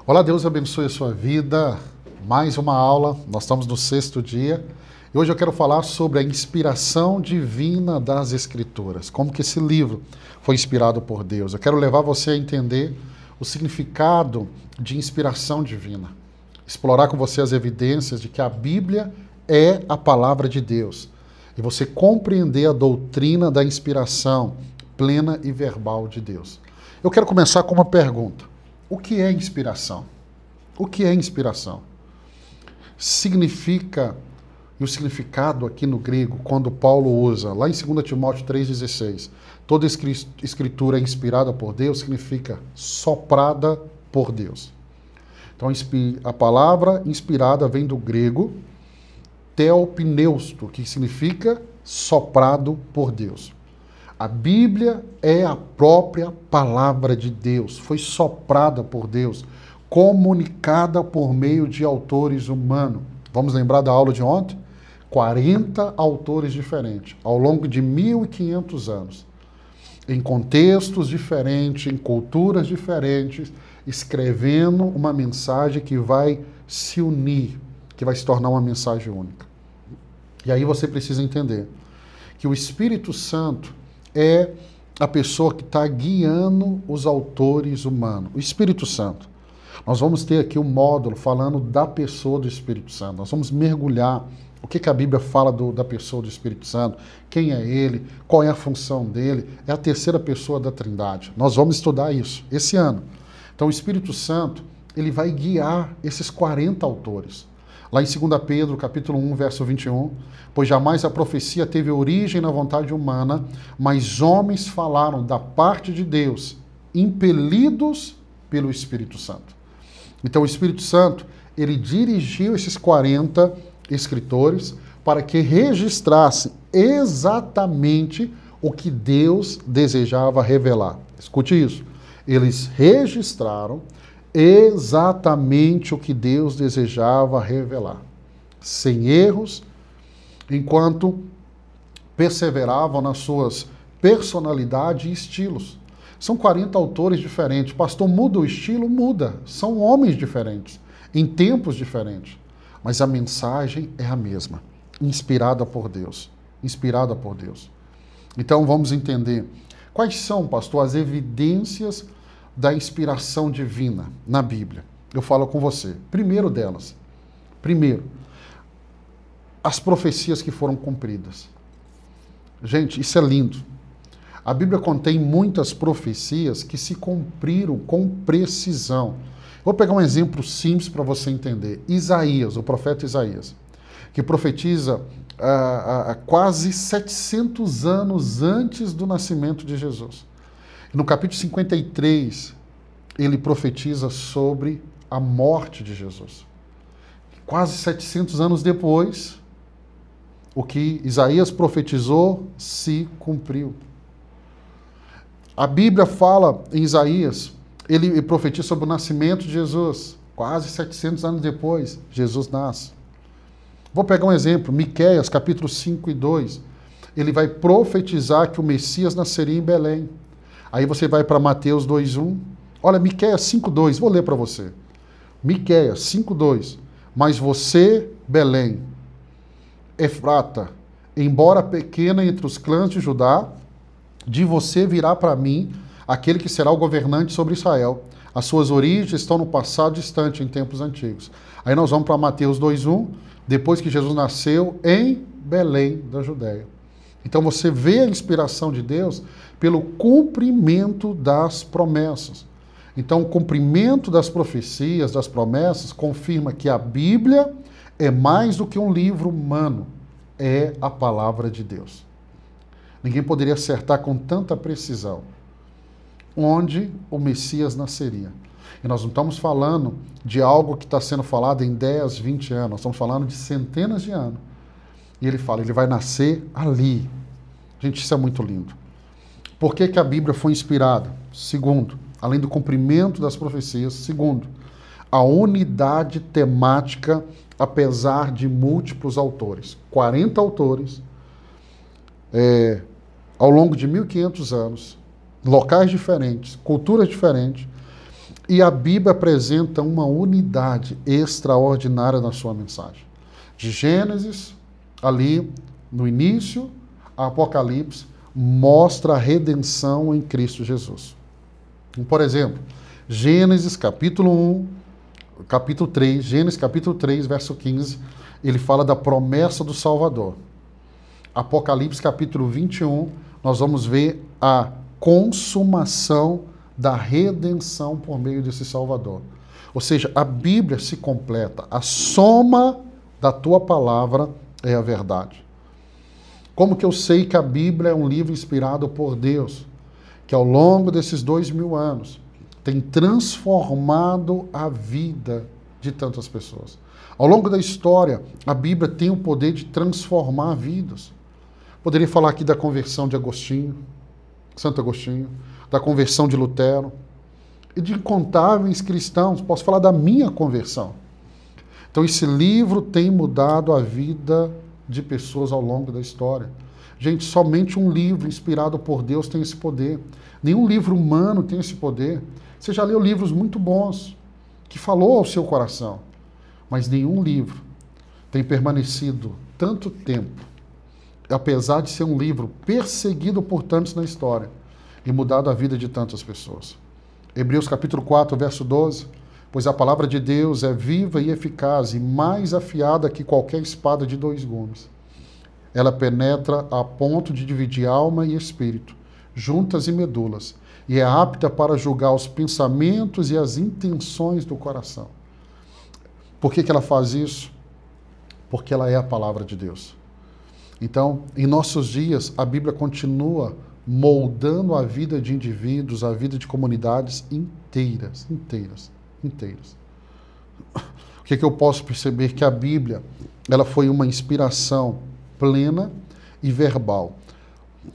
Olá, Deus abençoe a sua vida. Mais uma aula, nós estamos no 6º dia. E hoje eu quero falar sobre a inspiração divina das Escrituras. Como que esse livro foi inspirado por Deus. Eu quero levar você a entender o significado de inspiração divina. Explorar com você as evidências de que a Bíblia é a palavra de Deus. E você compreender a doutrina da inspiração plena e verbal de Deus. Eu quero começar com uma pergunta. O que é inspiração? O que é inspiração? Significa, e o significado aqui no grego, quando Paulo usa, lá em 2 Timóteo 3,16, toda escritura inspirada por Deus, significa soprada por Deus. Então a palavra inspirada vem do grego theopneusto, que significa soprado por Deus. A Bíblia é a própria palavra de Deus, foi soprada por Deus, comunicada por meio de autores humanos. Vamos lembrar da aula de ontem? 40 autores diferentes, ao longo de 1.500 anos, em contextos diferentes, em culturas diferentes, escrevendo uma mensagem que vai se unir, que vai se tornar uma mensagem única. E aí você precisa entender que o Espírito Santo é a pessoa que está guiando os autores humanos. O Espírito Santo. Nós vamos ter aqui um módulo falando da pessoa do Espírito Santo. Nós vamos mergulhar o que a Bíblia fala da pessoa do Espírito Santo, quem é ele, qual é a função dele. É a terceira pessoa da Trindade. Nós vamos estudar isso esse ano. Então o Espírito Santo, ele vai guiar esses 40 autores. Lá em 2 Pedro, capítulo 1, verso 21, pois jamais a profecia teve origem na vontade humana, mas homens falaram da parte de Deus, impelidos pelo Espírito Santo. Então o Espírito Santo, ele dirigiu esses 40 escritores para que registrassem exatamente o que Deus desejava revelar. Escute isso. Eles registraram exatamente o que Deus desejava revelar, sem erros, enquanto perseveravam nas suas personalidades e estilos. São 40 autores diferentes. Pastor, muda o estilo? Muda. São homens diferentes, em tempos diferentes. Mas a mensagem é a mesma, inspirada por Deus. Inspirada por Deus. Então vamos entender quais são, pastor, as evidências da inspiração divina na Bíblia. Eu falo com você. Primeiro delas, as profecias que foram cumpridas. Gente, isso é lindo. A Bíblia contém muitas profecias que se cumpriram com precisão. Vou pegar um exemplo simples para você entender. Isaías, o profeta Isaías, que profetiza quase 700 anos antes do nascimento de Jesus. No capítulo 53, ele profetiza sobre a morte de Jesus. Quase 700 anos depois, o que Isaías profetizou se cumpriu. A Bíblia fala em Isaías, ele profetiza sobre o nascimento de Jesus. Quase 700 anos depois, Jesus nasce. Vou pegar um exemplo, Miqueias, capítulo 5 e 2. Ele vai profetizar que o Messias nasceria em Belém. Aí você vai para Mateus 2:1. Olha, Miqueias 5:2, vou ler para você. Miqueias 5:2. Mas você, Belém, Efrata, embora pequena entre os clãs de Judá, de você virá para mim aquele que será o governante sobre Israel. As suas origens estão no passado distante, em tempos antigos. Aí nós vamos para Mateus 2:1, depois que Jesus nasceu em Belém da Judéia. Então você vê a inspiração de Deus pelo cumprimento das promessas. Então o cumprimento das profecias, das promessas, confirma que a Bíblia é mais do que um livro humano, é a palavra de Deus. Ninguém poderia acertar com tanta precisão onde o Messias nasceria. E nós não estamos falando de algo que está sendo falado em 10, 20 anos, nós estamos falando de centenas de anos. E ele fala, ele vai nascer ali. Gente, isso é muito lindo. Por que a Bíblia foi inspirada? Segundo, além do cumprimento das profecias. Segundo, a unidade temática, apesar de múltiplos autores. 40 autores, ao longo de 1.500 anos, locais diferentes, culturas diferentes, E a Bíblia apresenta uma unidade extraordinária na sua mensagem. De Gênesis, ali no início, a Apocalipse, mostra a redenção em Cristo Jesus. Por exemplo, Gênesis capítulo 1, capítulo 3, Gênesis capítulo 3, verso 15, ele fala da promessa do Salvador. Apocalipse capítulo 21, nós vamos ver a consumação da redenção por meio desse Salvador. Ou seja, a Bíblia se completa. A soma da tua palavra é a verdade. Como que eu sei que a Bíblia é um livro inspirado por Deus? Que ao longo desses 2000 anos tem transformado a vida de tantas pessoas. Ao longo da história, a Bíblia tem o poder de transformar vidas. Poderia falar aqui da conversão de Agostinho, Santo Agostinho, da conversão de Lutero e de incontáveis cristãos. Posso falar da minha conversão. Então esse livro tem mudado a vida de pessoas ao longo da história. Gente, somente um livro inspirado por Deus tem esse poder. Nenhum livro humano tem esse poder. Você já leu livros muito bons, que falou ao seu coração, mas nenhum livro tem permanecido tanto tempo, apesar de ser um livro perseguido por tantos na história, e mudado a vida de tantas pessoas. Hebreus capítulo 4, verso 12, pois a palavra de Deus é viva e eficaz e mais afiada que qualquer espada de 2 gumes. Ela penetra a ponto de dividir alma e espírito, juntas e medulas, e é apta para julgar os pensamentos e as intenções do coração. Por que ela faz isso? Porque ela é a palavra de Deus. Então, em nossos dias, a Bíblia continua moldando a vida de indivíduos, a vida de comunidades inteiras. O que eu posso perceber? Que a Bíblia, ela foi uma inspiração plena e verbal.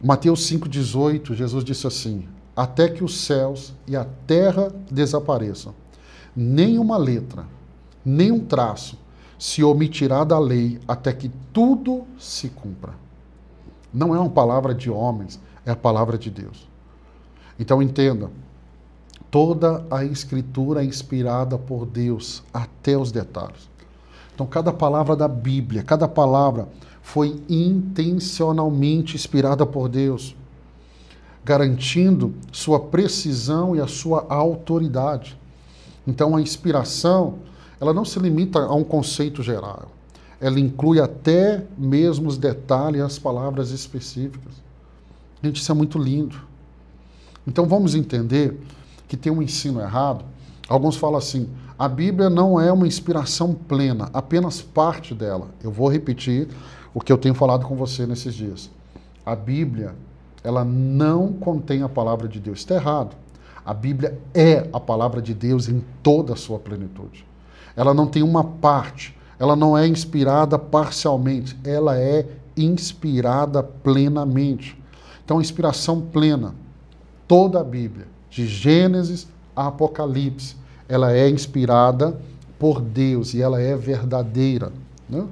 Mateus 5,18, Jesus disse assim, até que os céus e a terra desapareçam, nem uma letra, nem um traço se omitirá da lei até que tudo se cumpra. Não é uma palavra de homens, é a palavra de Deus. Então entenda, toda a Escritura é inspirada por Deus até os detalhes. Então cada palavra da Bíblia, cada palavra foi intencionalmente inspirada por Deus, garantindo sua precisão e a sua autoridade. Então a inspiração, ela não se limita a um conceito geral. Ela inclui até mesmo os detalhes e as palavras específicas. Gente, isso é muito lindo. Então vamos entender que tem um ensino errado. Alguns falam assim, a Bíblia não é uma inspiração plena, apenas parte dela. Eu vou repetir o que eu tenho falado com você nesses dias. A Bíblia, ela não contém a palavra de Deus. Está errado. A Bíblia é a palavra de Deus em toda a sua plenitude. Ela não tem uma parte, ela não é inspirada parcialmente, ela é inspirada plenamente. Então, inspiração plena, toda a Bíblia, de Gênesis a Apocalipse, ela é inspirada por Deus e ela é verdadeira. Né?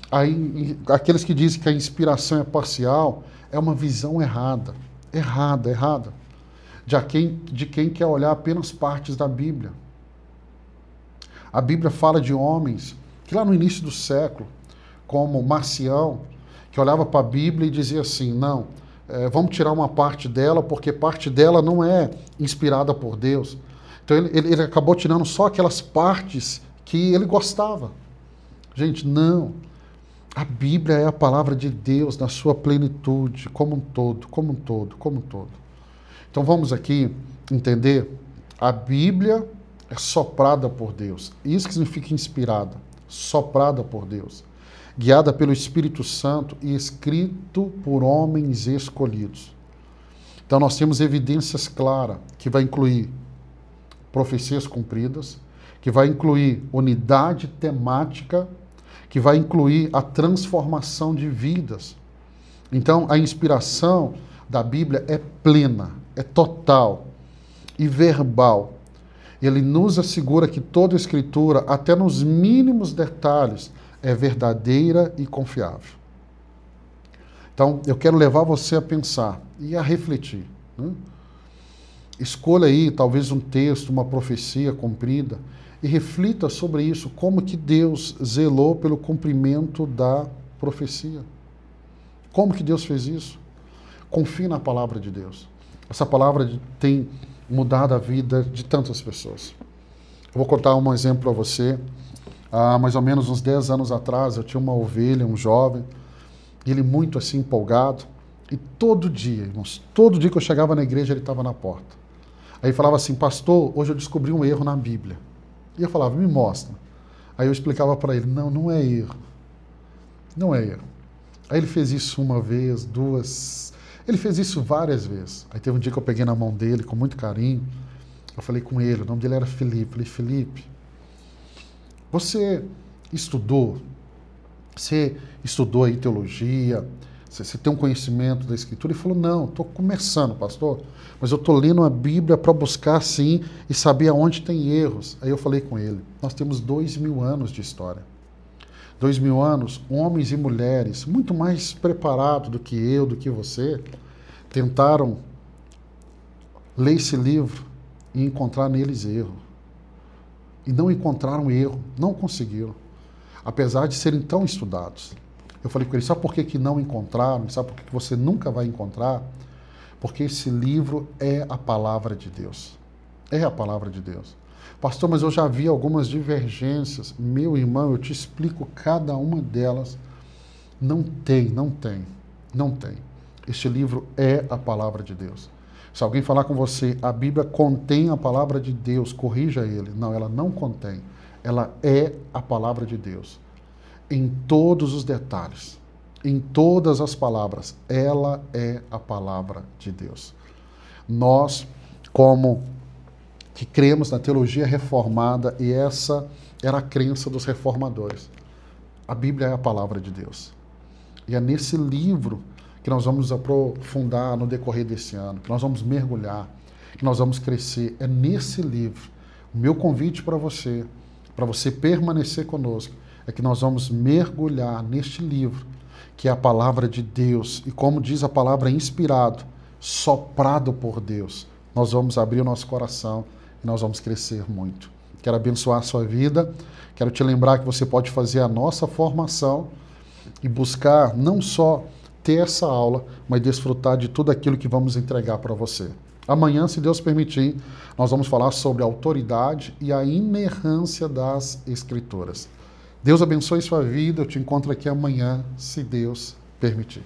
Aí, aqueles que dizem que a inspiração é parcial, é uma visão errada, de quem quer olhar apenas partes da Bíblia. A Bíblia fala de homens que lá no início do século, como Marcião, que olhava para a Bíblia e dizia assim, não, vamos tirar uma parte dela, porque parte dela não é inspirada por Deus. Então ele acabou tirando só aquelas partes que ele gostava. Gente, não. A Bíblia é a palavra de Deus na sua plenitude, como um todo. Então vamos aqui entender, a Bíblia é soprada por Deus. Isso que significa inspirada, soprada por Deus, guiada pelo Espírito Santo e escrito por homens escolhidos. Então nós temos evidências claras que vai incluir profecias cumpridas, que vai incluir unidade temática, que vai incluir a transformação de vidas. Então a inspiração da Bíblia é plena, é total e verbal. Ele nos assegura que toda a Escritura, até nos mínimos detalhes, é verdadeira e confiável. Então, eu quero levar você a pensar e a refletir. Né? Escolha aí talvez um texto, uma profecia cumprida e reflita sobre isso, como que Deus zelou pelo cumprimento da profecia. Como que Deus fez isso? Confie na palavra de Deus. Essa palavra tem mudado a vida de tantas pessoas. Eu vou contar um exemplo para você. Há mais ou menos uns 10 anos atrás, eu tinha uma ovelha, um jovem, e ele muito assim empolgado, e todo dia, irmãos, todo dia que eu chegava na igreja, ele estava na porta. Aí falava assim: pastor, hoje eu descobri um erro na Bíblia. E eu falava: me mostra. Aí eu explicava para ele: não, não é erro. Não é erro. Aí ele fez isso uma vez, duas, ele fez isso várias vezes. Aí teve um dia que eu peguei na mão dele com muito carinho, eu falei com ele, o nome dele era Felipe. Eu falei: Felipe, você estudou aí teologia, você tem um conhecimento da Escritura? Ele falou: não, estou começando, pastor, mas eu estou lendo a Bíblia para buscar, sim, e saber aonde tem erros. Aí eu falei com ele: nós temos 2000 anos de história. 2000 anos, homens e mulheres, muito mais preparados do que eu, do que você, tentaram ler esse livro e encontrar neles erro. E não encontraram erro, não conseguiram, apesar de serem tão estudados. Eu falei com ele: sabe por que não encontraram? Sabe por que você nunca vai encontrar? Porque esse livro é a palavra de Deus. É a palavra de Deus. Pastor, mas eu já vi algumas divergências. Meu irmão, eu te explico cada uma delas. Não tem. Este livro é a palavra de Deus. Se alguém falar com você: a Bíblia contém a palavra de Deus, corrija ele. Não, ela não contém. Ela é a palavra de Deus. Em todos os detalhes, em todas as palavras, ela é a palavra de Deus. Nós, como que cremos na teologia reformada, e essa era a crença dos reformadores, a Bíblia é a palavra de Deus. E é nesse livro que nós vamos aprofundar no decorrer desse ano, que nós vamos mergulhar, que nós vamos crescer. É nesse livro. O meu convite para você permanecer conosco, é que nós vamos mergulhar neste livro, que é a palavra de Deus. E como diz a palavra, inspirado, soprado por Deus. Nós vamos abrir o nosso coração e nós vamos crescer muito. Quero abençoar a sua vida. Quero te lembrar que você pode fazer a nossa formação e buscar não só ter essa aula, mas desfrutar de tudo aquilo que vamos entregar para você. Amanhã, se Deus permitir, nós vamos falar sobre a autoridade e a inerrância das Escrituras. Deus abençoe sua vida. Eu te encontro aqui amanhã, se Deus permitir.